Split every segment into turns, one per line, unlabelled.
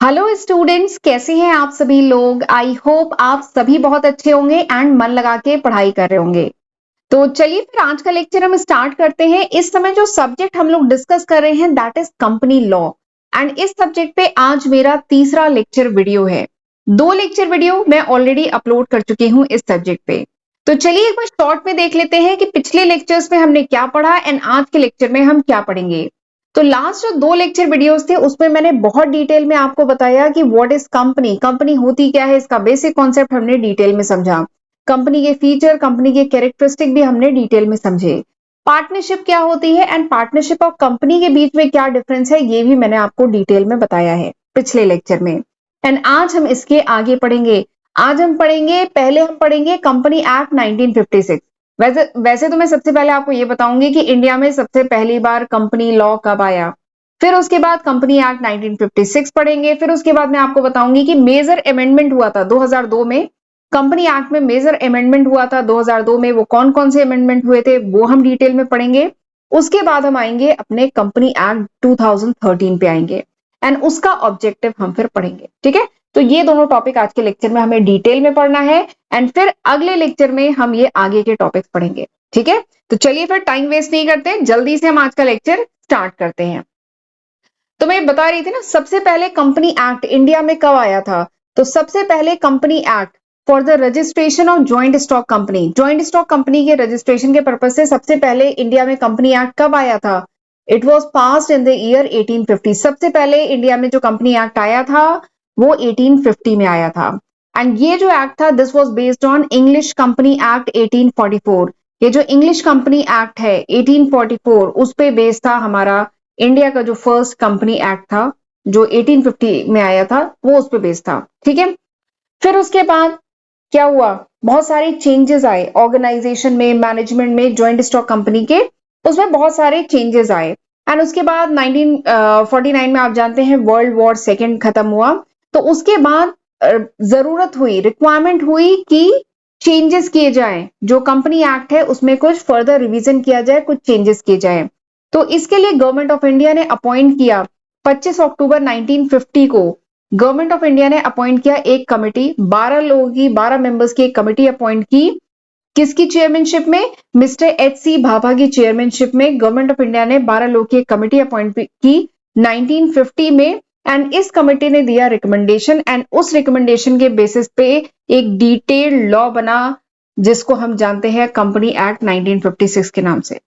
Hello students, कैसे हैं आप सभी लोग। आई होप आप सभी बहुत अच्छे होंगे एंड मन लगा के पढ़ाई कर रहे होंगे। तो चलिए फिर आज का लेक्चर हम स्टार्ट करते हैं। इस समय जो सब्जेक्ट हम लोग डिस्कस कर रहे हैं that is company law and इस सब्जेक्ट पे आज मेरा तीसरा लेक्चर वीडियो है। 2 लेक्चर वीडियो मैं ऑलरेडी अपलोड कर चुकी हूँ इस सब्जेक्ट पे। तो चलिए एक बार शॉर्ट में देख लेते हैं कि पिछले लेक्चर्स में हमने क्या पढ़ा एंड आज के लेक्चर में हम क्या पढ़ेंगे। तो लास्ट जो 2 लेक्चर वीडियोस थे उसमें मैंने बहुत डिटेल में आपको बताया कि व्हाट इज कंपनी, कंपनी होती क्या है, इसका बेसिक कॉन्सेप्ट हमने डिटेल में समझा। कंपनी के फीचर, कंपनी के कैरेक्टरिस्टिक भी हमने डिटेल में समझे। पार्टनरशिप क्या होती है एंड पार्टनरशिप और कंपनी के बीच में क्या डिफरेंस है ये भी मैंने आपको डिटेल में बताया है पिछले लेक्चर में। एंड आज हम इसके आगे पढ़ेंगे। आज हम पढ़ेंगे, पहले हम पढ़ेंगे कंपनी एक्ट 1956। वैसे तो मैं सबसे पहले आपको ये बताऊंगी कि इंडिया में सबसे पहली बार कंपनी लॉ कब आया, फिर उसके बाद कंपनी एक्ट 1956 पढ़ेंगे, फिर उसके बाद मैं आपको बताऊंगी कि मेजर अमेंडमेंट हुआ था 2002 में। कंपनी एक्ट में मेजर अमेंडमेंट हुआ था 2002 में, वो कौन कौन से अमेंडमेंट हुए थे वो हम डिटेल में पढ़ेंगे। उसके बाद हम आएंगे अपने कंपनी एक्ट 2013 पे आएंगे एंड उसका ऑब्जेक्टिव हम फिर पढ़ेंगे। ठीक है, तो ये दोनों टॉपिक आज के लेक्चर में हमें डिटेल में पढ़ना है एंड फिर अगले लेक्चर में हम ये आगे के टॉपिक्स पढ़ेंगे। ठीक है, तो चलिए फिर टाइम वेस्ट नहीं करते, जल्दी से हम आज का लेक्चर स्टार्ट करते हैं। तो मैं बता रही थी ना, सबसे पहले कंपनी एक्ट इंडिया में कब आया था। तो सबसे पहले company act for the registration of joint stock company, joint stock company के रजिस्ट्रेशन के पर्पज से सबसे पहले इंडिया में कंपनी एक्ट कब आया था। It was passed in the year 1850। सबसे पहले इंडिया में जो कंपनी एक्ट आया था वो 1850 में आया था। एंड ये जो एक्ट था this was based on English company act 1844। ये जो इंग्लिश कंपनी एक्ट है 1844 उस पे बेस्ड था हमारा इंडिया का जो फर्स्ट कंपनी एक्ट था जो 1850 में आया था, वो उस पे बेस्ड था। ठीक है, फिर उसके बाद क्या हुआ, बहुत सारे चेंजेस आए ऑर्गेनाइजेशन में, मैनेजमेंट में, ज्वाइंट स्टॉक कंपनी के उसमें बहुत सारे चेंजेस आए। एंड उसके बाद 1949 में आप जानते हैं वर्ल्ड वॉर सेकेंड खत्म हुआ, तो उसके बाद जरूरत हुई, रिक्वायरमेंट हुई कि चेंजेस किए जाए, जो कंपनी एक्ट है उसमें कुछ फर्दर रिवीजन किया जाए, कुछ चेंजेस किए जाए। तो इसके लिए गवर्नमेंट ऑफ इंडिया ने अपॉइंट किया 25 अक्टूबर 1950 को गवर्नमेंट ऑफ इंडिया ने अपॉइंट किया एक कमेटी, 12 लोगों की, 12 मेंबर्स की एक कमेटी अपॉइंट की। किसकी चेयरमैनशिप में, मिस्टर एच.सी. भाभा की चेयरमैनशिप में गवर्नमेंट ऑफ इंडिया ने 12 लोगों की एक कमेटी अपॉइंट की 1950 में। एंड इस कमेटी ने दिया रिकमेंडेशन एंड उस रिकमेंडेशन के बेसिस पे एक डिटेल्ड लॉ बना जिसको हम जानते हैं कंपनी एक्ट 1956 के नाम से।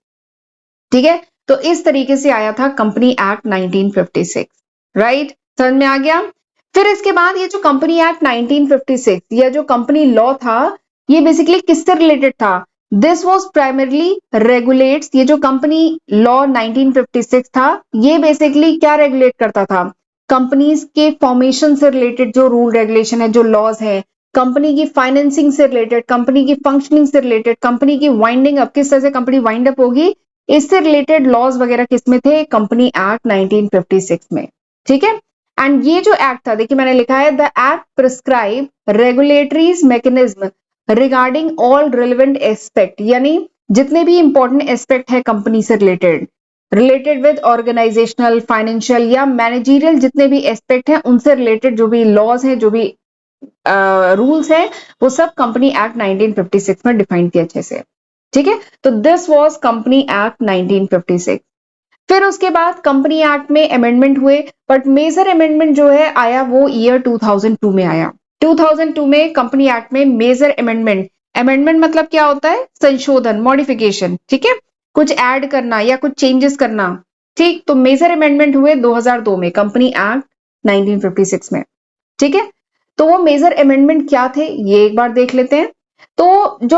ठीक है, तो इस तरीके से आया था कंपनी एक्ट 1956। राइट, समझ में आ गया। फिर इसके बाद ये जो कंपनी एक्ट 1956 या जो कंपनी लॉ था ये बेसिकली किससे रिलेटेड था। दिस वाज प्राइमरली रेगुलेट्स, ये जो कंपनी लॉ 1956 था ये बेसिकली क्या रेगुलेट करता था, कंपनीज के फॉर्मेशन से रिलेटेड जो रूल रेगुलेशन है, जो लॉज है, कंपनी की फाइनेंसिंग से रिलेटेड, कंपनी की फंक्शनिंग से रिलेटेड, कंपनी की वाइंडिंग अप, किस तरह से कंपनी वाइंड अप होगी, इससे रिलेटेड लॉज वगैरह किसमें थे, कंपनी एक्ट 1956 में। ठीक है, एंड ये जो एक्ट था, देखिए मैंने लिखा है the act prescribe regulatories mechanism regarding all relevant aspect, यानी जितने भी इंपॉर्टेंट एस्पेक्ट है कंपनी से रिलेटेड विद ऑर्गेनाइजेशनल, फाइनेंशियल या मैनेजरियल, जितने भी एस्पेक्ट हैं उनसे रिलेटेड जो भी लॉज हैं, जो भी रूल्स हैं, वो सब कंपनी एक्ट 1956 में डिफाइन किया अच्छे से। ठीक है, तो दिस वाज कंपनी एक्ट 1956। फिर उसके बाद कंपनी एक्ट में अमेंडमेंट हुए, बट मेजर अमेंडमेंट जो है आया वो ईयर 2002 में आया। 2002 में कंपनी एक्ट में मेजर अमेंडमेंट, अमेंडमेंट मतलब क्या होता है, संशोधन, मॉडिफिकेशन। ठीक है, कुछ ऐड करना या कुछ चेंजेस करना। ठीक, तो मेजर अमेंडमेंट हुए 2002 में कंपनी एक्ट 1956 में। ठीक है, तो वो मेजर अमेंडमेंट क्या थे ये एक बार देख लेते हैं। तो जो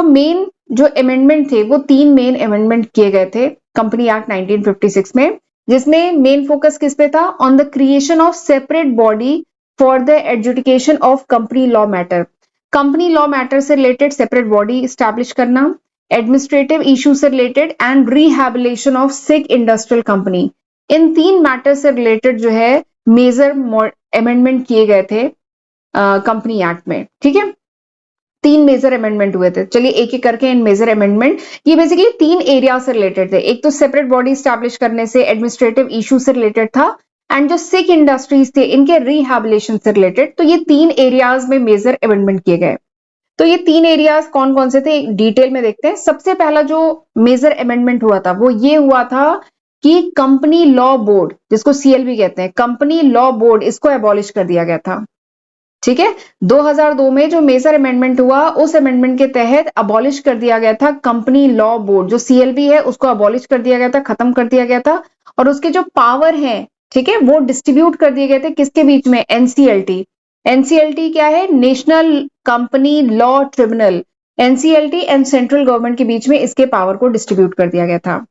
अमेंडमेंट थे वो 3 मेन अमेंडमेंट किए गए थे कंपनी एक्ट 1956 में, जिसमें मेन फोकस किस पे था, on the creation of separate body for the adjudication of company law matter, company law matter से रिलेटेड सेपरेट बॉडी स्टैब्लिश करना, एडमिनिस्ट्रेटिव इशू से related and rehabilitation of sick industrial company. In 3 matter से related जो है major amendment किए गए थे company act में। ठीक है, 3 मेजर अमेंडमेंट हुए थे। चलिए एक एक करके इन मेजर अमेंडमेंट, ये बेसिकली 3 एरिया से रिलेटेड थे। एक तो सेपरेट बॉडी स्टैब्लिश करने से, एडमिनिस्ट्रेटिव इशू से रिलेटेड था एंड जो सिक इंडस्ट्रीज थे इनके रिहैबिलिटेशन से रिलेटेड। तो ये 3 एरियाज में मेजर अमेंडमेंट किए गए। तो ये 3 एरियाज कौन कौन से थे डिटेल में देखते हैं। सबसे पहला जो मेजर अमेंडमेंट हुआ था वो ये हुआ था कि कंपनी लॉ बोर्ड, जिसको सीएलबी कहते हैं, कंपनी लॉ बोर्ड, इसको एबॉलिश कर दिया गया था। ठीक है, 2002 में जो मेजर अमेंडमेंट हुआ उस अमेंडमेंट के तहत अबॉलिश कर दिया गया था कंपनी लॉ बोर्ड, जो सीएलबी है उसको अबॉलिश कर दिया गया था, खत्म कर दिया गया था। और उसके जो पावर है, ठीक है, वो डिस्ट्रीब्यूट कर दिए गए थे किसके बीच में, एनसीएलटी। एनसीएलटी क्या है, national company law tribunal. NCLT and central government के बीच में इसके पावर को डिस्ट्रीब्यूट कर दिया गया था।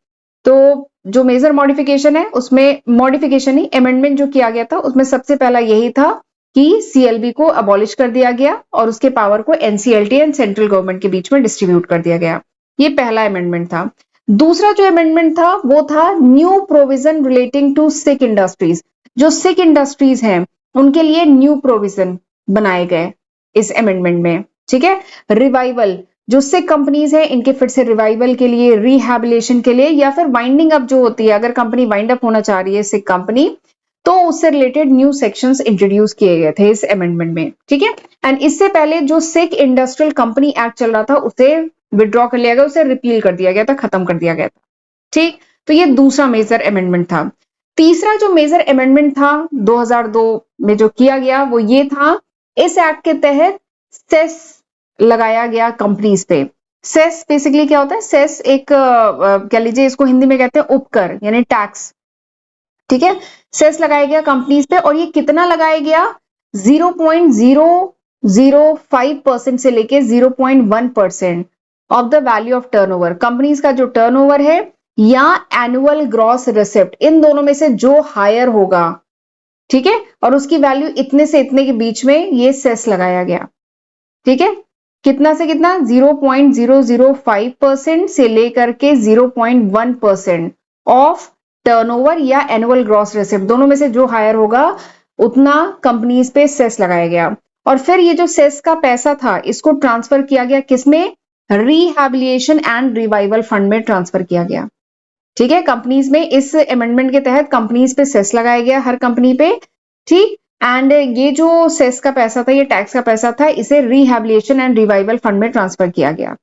तो जो मेजर मॉडिफिकेशन है उसमें, मॉडिफिकेशन ही अमेंडमेंट जो किया गया था उसमें सबसे पहला यही था कि सीएलबी को अबॉलिश कर दिया गया और उसके पावर को एनसीएलटी एंड सेंट्रल गवर्नमेंट के बीच में डिस्ट्रीब्यूट कर दिया गया। ये पहला अमेंडमेंट था। दूसरा जो अमेंडमेंट था वो था new provision relating to sick industries. जो सिक इंडस्ट्रीज हैं उनके लिए न्यू प्रोविजन बनाए गए इस अमेंडमेंट में। ठीक है, रिवाइवल, जो सिक कंपनीज हैं इनके फिर से रिवाइवल के लिए, रिहैबिलिटेशन के लिए, या फिर वाइंडिंग अप जो होती है, अगर कंपनी वाइंड अप होना चाह रही है सिक कंपनी, तो उससे रिलेटेड न्यू सेक्शंस इंट्रोड्यूस किए गए थे इस अमेंडमेंट में। ठीक है, एंड इससे पहले जो सिक इंडस्ट्रियल कंपनी एक्ट चल रहा था उसे विड्रॉ कर लिया गया, उसे रिपील कर दिया गया था, खत्म कर दिया गया था। ठीक, तो ये दूसरा मेजर अमेंडमेंट था। तीसरा जो मेजर अमेंडमेंट था 2002 में जो किया गया वो ये था, इस एक्ट के तहत सेस लगाया गया कंपनीज पे। सेस बेसिकली क्या होता है, सेस एक कह लीजिए इसको हिंदी में कहते हैं उपकर, यानी टैक्स। ठीक है, सेस लगाया गया कंपनीज पे, और ये कितना लगाया गया, 0.005% से लेके 0.1% of the value of turnover. Companies का जो टर्नओवर है या एनुअल ग्रॉस रिसिप्ट, इन दोनों में से जो हायर होगा, ठीक है, और उसकी वैल्यू इतने से इतने के बीच में ये सेस लगाया गया। ठीक है, कितना से कितना, 0.005% से लेकर के 0.1% ऑफ टर्नओवर या एनुअल ग्रॉस रिसिप्ट, दोनों में से जो हायर होगा उतना कंपनीज पे सेस लगाया गया। और फिर ये जो सेस का पैसा था इसको ट्रांसफर किया गया किसमें, रिहैबिलिटेशन एंड रिवाइवल फंड में ट्रांसफर किया गया। ठीक है, कंपनीज में इस अमेंडमेंट के तहत कंपनीज पे सेस लगाया गया, हर कंपनी पे। ठीक, एंड ये जो सेस का पैसा था, ये टैक्स का पैसा था, इसे रिहैबिलिटेशन एंड रिवाइवल फंड में ट्रांसफर किया गया।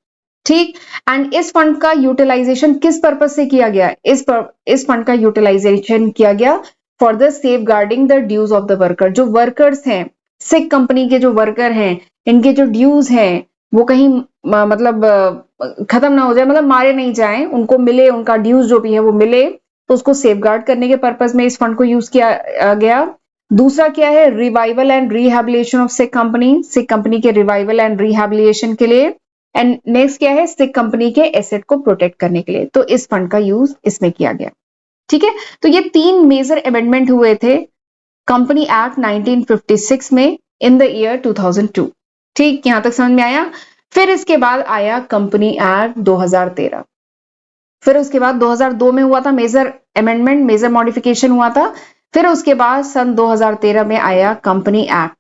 ठीक, एंड इस फंड का यूटिलाइजेशन किस पर्पज से किया गया, इस फंड का यूटिलाइजेशन किया गया for the safeguarding the dues of the worker. जो वर्कर्स हैं, सिक कंपनी के जो वर्कर हैं, इनके जो ड्यूज हैं वो कहीं मतलब खत्म ना हो जाए, मतलब मारे नहीं जाए, उनको मिले, उनका ड्यूज जो भी है वो मिले, तो उसको सेफ गार्ड करने के पर्पज में इस फंड को यूज किया गया। दूसरा क्या है, revival and rehabilitation of sick company, sick company के रिवाइवल एंड रिहैबिलिटेशन के लिए। एंड नेक्स्ट क्या है, सिक कंपनी के एसेट को प्रोटेक्ट करने के लिए। तो इस फंड का यूज इसमें किया गया। ठीक है, तो ये 3 मेजर अमेंडमेंट हुए थे कंपनी एक्ट 1956 में इन द ईयर 2002। ठीक, यहां तक समझ में आया। फिर इसके बाद आया कंपनी एक्ट 2013। फिर उसके बाद 2002 में हुआ था मेजर अमेंडमेंट, मेजर मॉडिफिकेशन हुआ था। फिर उसके बाद सन 2013 में आया कंपनी एक्ट।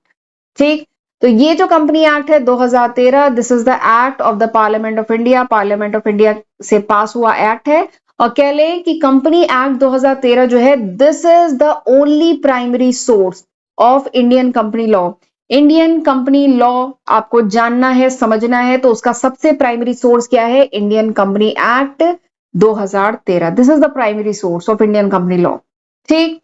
ठीक, तो ये जो कंपनी एक्ट है 2013, this is the act of the parliament of India. Parliament of India से पास हुआ एक्ट है। और कह लें कि कंपनी एक्ट 2013 जो है, this is the only primary source of Indian company law. Indian company law आपको जानना है, समझना है, तो उसका सबसे प्राइमरी सोर्स क्या है, Indian company act 2013। This is the primary source of Indian company law. ठीक,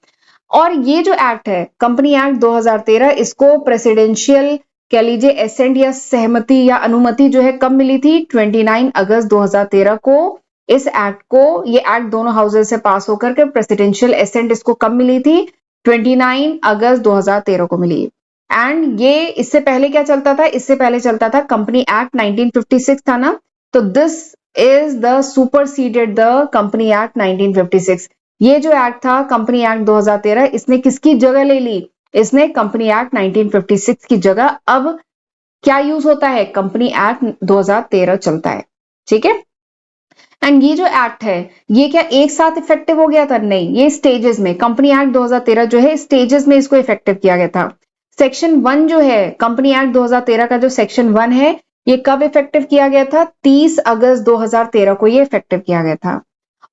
और ये जो एक्ट है कंपनी एक्ट 2013, इसको प्रेसिडेंशियल कह लीजिए एसेंट या सहमति या अनुमति जो है कब मिली थी, 29 अगस्त 2013 को। इस एक्ट को, ये एक्ट दोनों हाउसेज से पास होकर के प्रेसिडेंशियल एसेंट इसको कब मिली थी, 29 अगस्त 2013 को मिली। एंड ये इससे पहले क्या चलता था, इससे पहले चलता था कंपनी एक्ट 1956 था ना, तो this is the superseded the company act 1956। ये जो एक्ट था कंपनी एक्ट 2013, इसने किसकी जगह ले ली, इसने कंपनी एक्ट 1956 की जगह। अब क्या यूज होता है, कंपनी एक्ट 2013 चलता है। ठीक है, एंड ये जो एक्ट है ये क्या एक साथ इफेक्टिव हो गया था, नहीं, ये स्टेजेस में, कंपनी एक्ट 2013 जो है स्टेजेस में इसको इफेक्टिव किया गया था। सेक्शन 1 जो है कंपनी एक्ट 2013 का, जो सेक्शन 1 है, ये कब इफेक्टिव किया गया था, 30 अगस्त 2013 को ये इफेक्टिव किया गया था।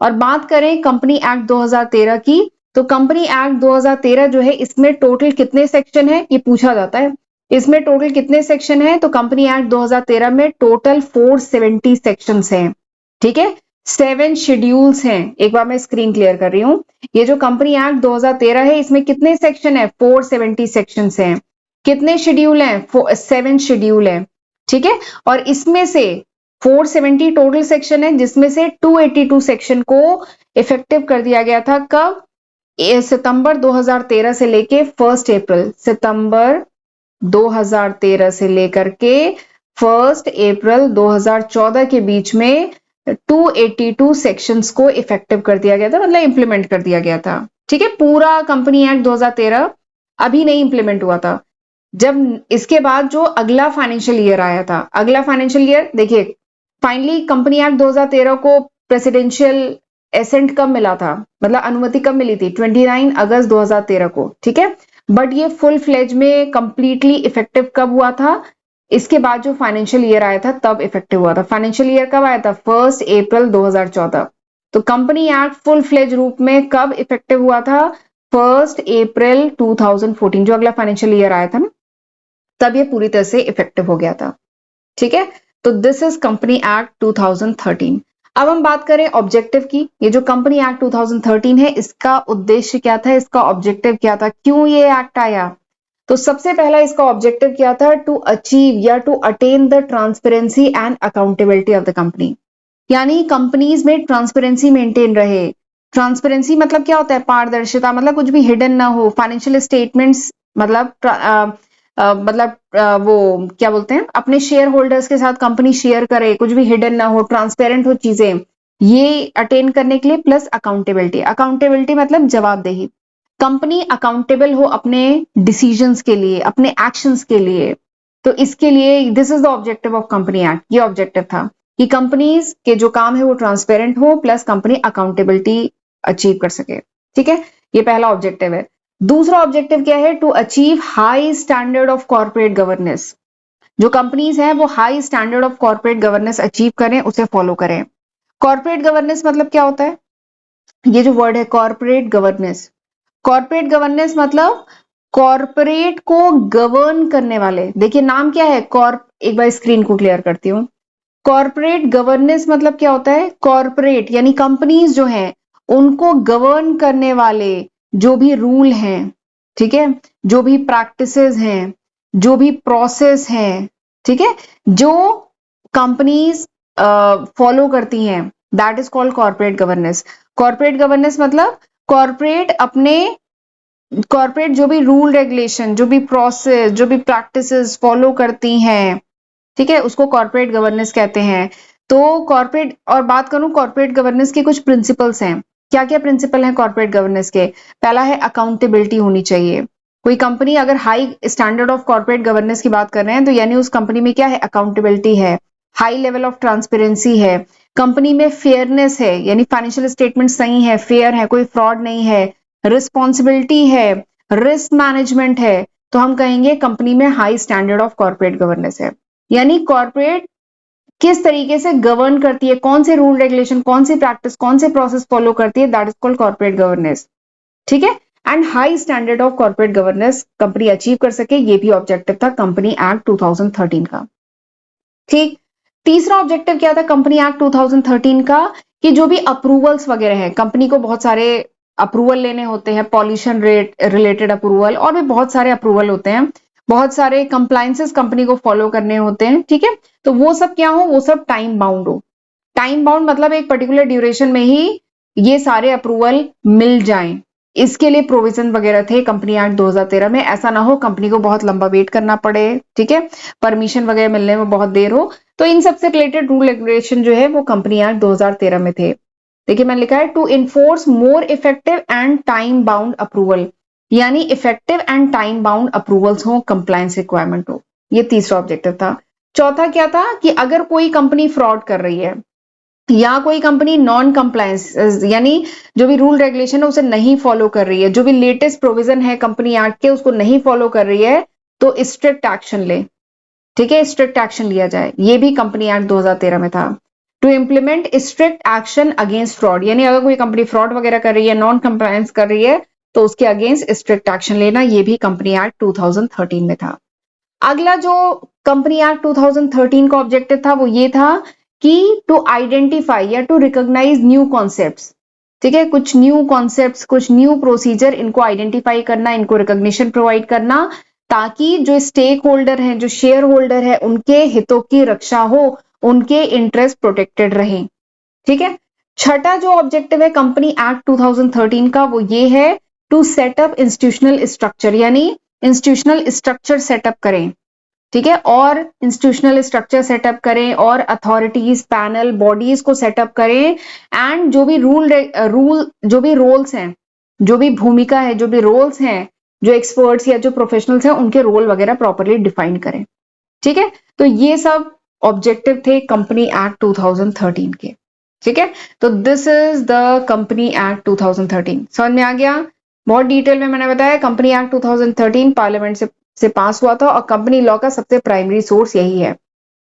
और बात करें कंपनी एक्ट 2013 की, तो कंपनी एक्ट 2013 जो है इसमें टोटल कितने सेक्शन है ये पूछा जाता है। इसमें टोटल कितने सेक्शन है, तो कंपनी एक्ट 2013 में टोटल 470 सेक्शंस हैं। ठीक है, 7 शेड्यूल्स हैं। एक बार मैं स्क्रीन क्लियर कर रही हूं। ये जो कंपनी एक्ट 2013 है इसमें कितने सेक्शन है, 470 सेक्शंस हैं। कितने शेड्यूल हैं, 7 शेड्यूल है। ठीक है, और इसमें से 470 टोटल सेक्शन है जिसमें से 282 सेक्शन को इफेक्टिव कर दिया गया था। कब, सितंबर 2013 से लेके 1 अप्रैल, सितंबर 2013 से लेकर के 1 अप्रैल 2014 के बीच में 282 सेक्शंस को इफेक्टिव कर दिया गया था, मतलब इंप्लीमेंट कर दिया गया था। ठीक है, पूरा कंपनी एक्ट 2013 अभी नहीं इंप्लीमेंट हुआ था। जब इसके बाद जो अगला फाइनेंशियल ईयर आया था, अगला फाइनेंशियल ईयर देखिए, फाइनली कंपनी एक्ट 2013 को प्रेसिडेंशियल एसेंट कब मिला था, मतलब अनुमति कब मिली थी, 29 अगस्त 2013 को। ठीक है, बट ये फुल फ्लेज में कंप्लीटली इफेक्टिव कब हुआ था, इसके बाद जो फाइनेंशियल ईयर आया था तब इफेक्टिव हुआ था। फाइनेंशियल ईयर कब आया था, 1 अप्रैल 2014। तो कंपनी एक्ट फुल फ्लेज रूप में कब इफेक्टिव हुआ था, 1 अप्रैल 2014, जो अगला फाइनेंशियल ईयर आया था ना, तब ये पूरी तरह से इफेक्टिव हो गया था। ठीक है, तो दिस इज कंपनी एक्ट 2013। अब हम बात करें ऑब्जेक्टिव की। ये जो कंपनी एक्ट 2013 है इसका उद्देश्य क्या था, इसका ऑब्जेक्टिव क्या था, क्यों ये एक्ट आया। तो सबसे पहला इसका ऑब्जेक्टिव क्या था, टू अचीव या to attain the transparency and accountability of the company. यानी कंपनीज में ट्रांसपेरेंसी मेंटेन रहे। ट्रांसपेरेंसी मतलब क्या होता है, पारदर्शिता, मतलब कुछ भी हिडन ना हो। फाइनेंशियल स्टेटमेंट्स मतलब वो क्या बोलते हैं, अपने शेयर होल्डर्स के साथ कंपनी शेयर करे, कुछ भी हिडन ना हो, ट्रांसपेरेंट हो चीजें, ये अटेन करने के लिए। प्लस अकाउंटेबिलिटी, अकाउंटेबिलिटी मतलब जवाबदेही, कंपनी अकाउंटेबल हो अपने डिसीजंस के लिए, अपने एक्शंस के लिए। तो इसके लिए this is the objective of company act. ये ऑब्जेक्टिव था कि कंपनीज के जो काम है वो ट्रांसपेरेंट हो, प्लस कंपनी अकाउंटेबिलिटी अचीव कर सके। ठीक है, ये पहला ऑब्जेक्टिव है। दूसरा ऑब्जेक्टिव क्या है, to achieve high standard of corporate governance. जो कंपनीज हैं वो high standard of corporate governance achieve करें, उसे फॉलो करें। कॉर्पोरेट गवर्नेंस मतलब क्या होता है, ये जो वर्ड है कॉर्पोरेट गवर्नेंस, कॉर्पोरेट गवर्नेंस मतलब कॉर्पोरेट को गवर्न करने वाले। देखिए नाम क्या है, एक बार स्क्रीन को क्लियर करती हूं। कॉर्पोरेट गवर्नेंस मतलब क्या होता है, कॉर्पोरेट यानी कंपनीज जो हैं उनको गवर्न करने वाले जो भी रूल हैं, ठीक है, जो भी प्रैक्टिसेस हैं, जो भी प्रोसेस हैं, ठीक है, जो कंपनीज फॉलो करती हैं, that is called corporate governance. Corporate governance मतलब कॉर्पोरेट जो भी रूल रेगुलेशन, जो भी प्रोसेस, जो भी प्रैक्टिसेस फॉलो करती हैं, ठीक है, उसको कॉर्पोरेट गवर्नेंस कहते हैं। तो कॉर्पोरेट, और बात करूं कॉर्पोरेट गवर्नेंस के कुछ प्रिंसिपल्स हैं। क्या क्या प्रिंसिपल हैं कॉर्पोरेट गवर्नेंस के, पहला है अकाउंटेबिलिटी होनी चाहिए। कोई कंपनी अगर high standard of corporate governance की बात कर रहे हैं तो यानी उस कंपनी में क्या है, अकाउंटेबिलिटी है, हाई लेवल ऑफ ट्रांसपेरेंसी है, कंपनी में फेयरनेस है, यानी फाइनेंशियल स्टेटमेंट सही है, फेयर है, कोई फ्रॉड नहीं है, रिस्पॉन्सिबिलिटी है, रिस्क मैनेजमेंट है, तो हम कहेंगे कंपनी में high standard of corporate governance है। यानी कॉर्पोरेट किस तरीके से गवर्न करती है, कौन से रूल रेगुलेशन, कौन सी प्रैक्टिस, कौन से प्रोसेस फॉलो करती है, that is called corporate governance. ठीक है, and high standard of corporate governance company achieve कर सके, ये भी ऑब्जेक्टिव था कंपनी एक्ट 2013 का। ठीक, तीसरा ऑब्जेक्टिव क्या था कंपनी एक्ट 2013 का, कि जो भी अप्रूवल्स वगैरह है, कंपनी को बहुत सारे अप्रूवल लेने होते हैं, पॉल्यूशन रेट रिलेटेड अप्रूवल, और भी बहुत सारे अप्रूवल होते हैं, बहुत सारे कंप्लायंसेस कंपनी को फॉलो करने होते हैं। ठीक है, तो वो सब क्या हो, वो सब टाइम बाउंड हो। टाइम बाउंड मतलब एक पर्टिकुलर ड्यूरेशन में ही ये सारे अप्रूवल मिल जाएं, इसके लिए प्रोविजन वगैरह थे कंपनी एक्ट 2013 में। ऐसा ना हो कंपनी को बहुत लंबा वेट करना पड़े, ठीक है, परमिशन वगैरह मिलने में बहुत देर हो। तो इन सबसे रिलेटेड रूल रेगुलेशन जो है वो कंपनी एक्ट 2013 में थे। देखिए मैंने लिखा है to enforce more effective and time bound approval, यानी effective and time bound approvals हो, कंप्लायंस रिक्वायरमेंट हो। ये तीसरा ऑब्जेक्टिव था। चौथा क्या था, कि अगर कोई कंपनी फ्रॉड कर रही है या कोई कंपनी नॉन कंप्लायंस यानी जो भी रूल रेगुलेशन है उसे नहीं फॉलो कर रही है, जो भी लेटेस्ट प्रोविजन है कंपनी एक्ट के उसको नहीं फॉलो कर रही है, तो स्ट्रिक्ट एक्शन ले। ठीक है, स्ट्रिक्ट एक्शन लिया जाए, ये भी कंपनी एक्ट 2013 में था। To implement strict action against fraud, यानी अगर कोई कंपनी फ्रॉड वगैरह कर रही है, नॉन कंप्लायंस कर रही है, तो उसके अगेंस्ट स्ट्रिक्ट एक्शन लेना, ये भी कंपनी एक्ट 2013 में था। अगला जो कंपनी एक्ट 2013 का ऑब्जेक्टिव था वो ये था कि टू आइडेंटिफाई या टू रिकॉग्नाइज न्यू कॉन्सेप्ट्स, ठीक है, कुछ न्यू कॉन्सेप्ट्स, कुछ न्यू प्रोसीजर, इनको आइडेंटिफाई करना, इनको रिकॉग्निशन प्रोवाइड करना, ताकि जो स्टेक होल्डर हैं, जो शेयर होल्डर है, उनके हितों की रक्षा हो, उनके इंटरेस्ट प्रोटेक्टेड रहे। ठीक है। छठा जो ऑब्जेक्टिव है कंपनी एक्ट 2013 का वो ये है टू सेटअप इंस्टीट्यूशनल स्ट्रक्चर, यानी इंस्टीट्यूशनल स्ट्रक्चर सेटअप करें। ठीक है, और इंस्टीट्यूशनल स्ट्रक्चर सेटअप करें और अथॉरिटीज, पैनल, बॉडीज को सेटअप करें, एंड जो भी जो भी रोल्स हैं, जो भी भूमिका है, जो भी रोल्स हैं, जो एक्सपर्ट्स या जो प्रोफेशनल्स हैं, उनके रोल वगैरह प्रॉपरली डिफाइन करें। ठीक है, तो ये सब ऑब्जेक्टिव थे कंपनी एक्ट 2013 के। ठीक है, तो this is the company act 2013। समझ में आ गया? बहुत डिटेल में मैंने बताया कंपनी एक्ट 2013 पार्लियामेंट से पास हुआ था, और कंपनी लॉ का सबसे प्राइमरी सोर्स यही है।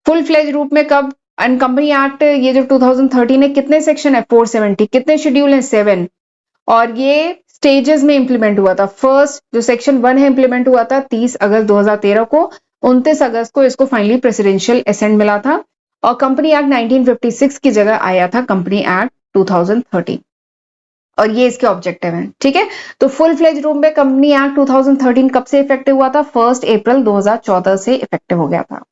फुल फ्लेज रूप में कब? एंड कंपनी एक्ट ये जो 2013 है, कितने सेक्शन है? 470। कितने शेड्यूल है? 7। और ये स्टेजेस में इंप्लीमेंट हुआ था। फर्स्ट जो सेक्शन 1 है इंप्लीमेंट हुआ था 30 अगस्त 2013 को, 29 अगस्त को इसको फाइनली प्रेसिडेंशियल एसेंट मिला था, और कंपनी एक्ट 1956 की जगह आया था कंपनी एक्ट 2013, और ये इसके ऑब्जेक्टिव हैं। ठीक है, तो फुल फ्लेज रूप में कंपनी एक्ट 2013 कब से इफेक्टिव हुआ था? 1 अप्रैल 2014 से इफेक्टिव हो गया था।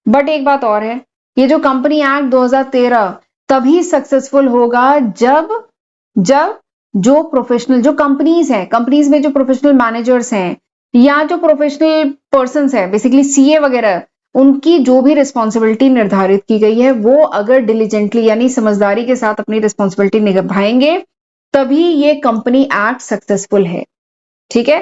बट एक बात और है, ये जो कंपनी एक्ट 2013 तभी सक्सेसफुल होगा जब जब जो प्रोफेशनल, जो कंपनीज हैं, कंपनीज में जो प्रोफेशनल मैनेजर्स हैं या जो प्रोफेशनल पर्संस हैं, बेसिकली सीए वगैरह, उनकी जो भी रिस्पॉन्सिबिलिटी निर्धारित की गई है वो अगर डिलीजेंटली यानी समझदारी के साथ अपनी रिस्पॉन्सिबिलिटी निभाएंगे, तभी ये कंपनी एक्ट सक्सेसफुल है। ठीक है,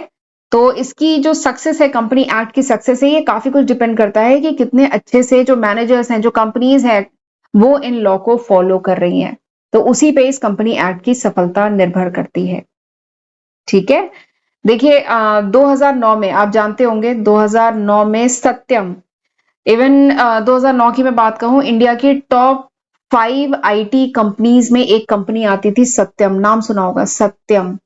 तो इसकी जो सक्सेस है, कंपनी एक्ट की सक्सेस है, ये काफी कुछ डिपेंड करता है कि कितने अच्छे से जो मैनेजर्स हैं, जो कंपनीज हैं, वो इन लॉ को फॉलो कर रही हैं। तो उसी पे इस कंपनी एक्ट की सफलता निर्भर करती है। ठीक है, देखिए 2009 में आप जानते होंगे, 2009 में सत्यम, इवन 2009 की मैं बात कहूं, इंडिया की टॉप 5 आईटी कंपनीज में एक कंपनी आती थी सत्यम। नाम सुना होगा, सत्यम।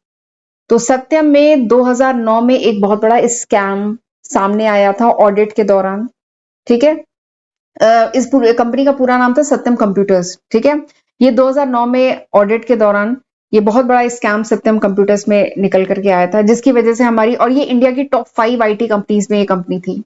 तो सत्यम में 2009 में एक बहुत बड़ा स्कैम सामने आया था ऑडिट के दौरान। ठीक है, इस कंपनी का पूरा नाम था सत्यम कंप्यूटर्स। ठीक है, ये 2009 में ऑडिट के दौरान ये बहुत बड़ा स्कैम सत्यम कंप्यूटर्स में निकल करके आया था, जिसकी वजह से हमारी, और ये इंडिया की टॉप 5 आईटी कंपनीज में ये कंपनी थी।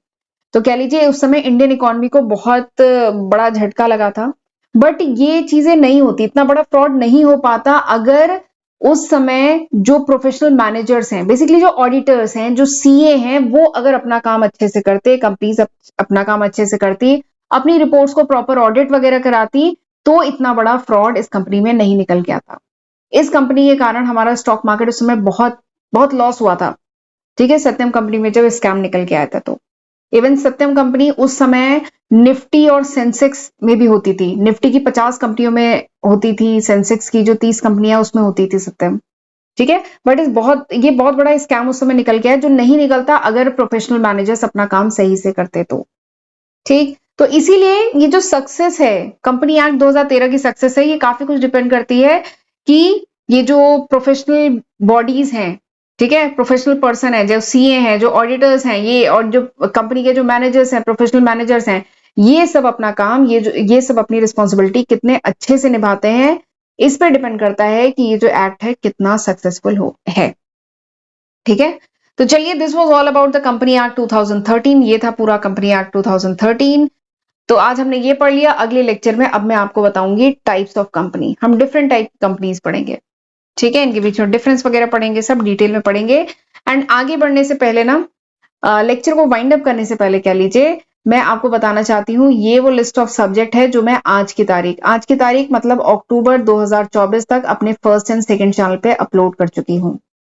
तो कह लीजिए उस समय इंडियन इकोनॉमी को बहुत बड़ा झटका लगा था। बट ये चीजें नहीं होती, इतना बड़ा फ्रॉड नहीं हो पाता अगर उस समय जो प्रोफेशनल मैनेजर्स हैं, बेसिकली जो ऑडिटर्स हैं, जो सीए हैं, वो अगर अपना काम अच्छे से करते, कंपनीज अपना काम अच्छे से करती, अपनी रिपोर्ट्स को प्रॉपर ऑडिट वगैरह कराती, तो इतना बड़ा फ्रॉड इस कंपनी में नहीं निकल गया था। इस कंपनी के कारण हमारा स्टॉक मार्केट उस समय बहुत बहुत लॉस हुआ था। ठीक है, सत्यम कंपनी में जब स्कैम निकल के आया था, तो इवन सत्यम कंपनी उस समय निफ्टी और सेंसेक्स में भी होती थी। निफ्टी की 50 कंपनियों में होती थी, सेंसेक्स की जो 30 कंपनियां उसमें होती थी सत्यम। ठीक है, बट ये बहुत बड़ा स्कैम उस समय निकल गया, जो नहीं निकलता अगर प्रोफेशनल मैनेजर्स अपना काम सही से करते तो। ठीक, तो इसीलिए ये जो सक्सेस है, कंपनी एक्ट 2013 की सक्सेस है, ये काफी कुछ डिपेंड करती है कि ये जो प्रोफेशनल बॉडीज हैं, ठीक है, प्रोफेशनल पर्सन है, जो सीए हैं, जो ऑडिटर्स हैं, ये, और जो कंपनी के जो मैनेजर्स हैं, प्रोफेशनल मैनेजर्स हैं, ये सब अपना काम, ये सब अपनी रिस्पॉन्सिबिलिटी कितने अच्छे से निभाते हैं, इस पर डिपेंड करता है कि ये जो एक्ट है कितना सक्सेसफुल है। ठीक है, तो चलिए, this was all about the company act 2013। ये था पूरा कंपनी एक्ट 2013। तो आज हमने ये पढ़ लिया। अगले लेक्चर में अब मैं आपको बताऊंगी टाइप्स ऑफ कंपनी। हम डिफरेंट टाइप की कंपनीज पढ़ेंगे। ठीक है, इनके बीच में डिफरेंस वगैरह पढ़ेंगे, सब डिटेल में पढ़ेंगे। एंड आगे बढ़ने से पहले ना, लेक्चर को वाइंड अप करने से पहले कह लीजिए, मैं आपको बताना चाहती हूँ, ये वो लिस्ट ऑफ सब्जेक्ट है जो मैं आज की तारीख मतलब अक्टूबर 2024 तक अपने फर्स्ट एंड सेकंड चैनल पे अपलोड कर चुकी हूँ।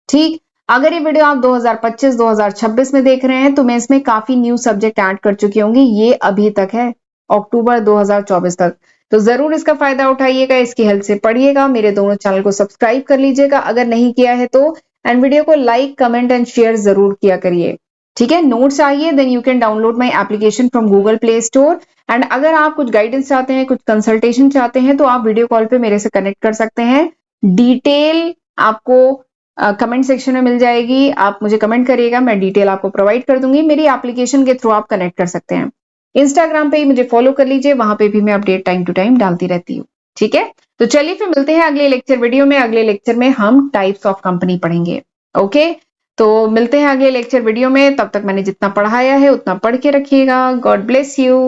ठीक, अगर ये वीडियो आप 2025-2026 में देख रहे हैं, तो मैं इसमें काफी न्यू सब्जेक्ट ऐड कर चुकी होंगी। ये अभी तक है, अक्टूबर 2024 तक। तो जरूर इसका फायदा उठाइएगा, इसकी हेल्प से पढ़िएगा। मेरे दोनों चैनल को सब्सक्राइब कर लीजिएगा अगर नहीं किया है तो, एंड वीडियो को लाइक, कमेंट एंड शेयर जरूर किया करिए। ठीक है, नोट चाहिए then you can download my application from Google Play Store. And अगर आप कुछ गाइडेंस चाहते हैं, कुछ कंसल्टेशन चाहते हैं, तो आप वीडियो कॉल पे मेरे से कनेक्ट कर सकते हैं। डिटेल आपको कमेंट सेक्शन में मिल जाएगी, आप मुझे कमेंट करिएगा, मैं डिटेल आपको प्रोवाइड कर दूंगी। मेरी एप्लीकेशन के थ्रू आप कनेक्ट कर सकते हैं। इंस्टाग्राम पे ही मुझे फॉलो कर लीजिए, वहां पे भी मैं अपडेट टाइम टू टाइम डालती रहती हूँ। ठीक है, तो चलिए फिर मिलते हैं अगले लेक्चर वीडियो में। अगले लेक्चर में हम टाइप्स ऑफ कंपनी पढ़ेंगे। ओके, तो मिलते हैं अगले लेक्चर वीडियो में। तब तक मैंने जितना पढ़ाया है उतना पढ़ के रखिएगा। God bless you.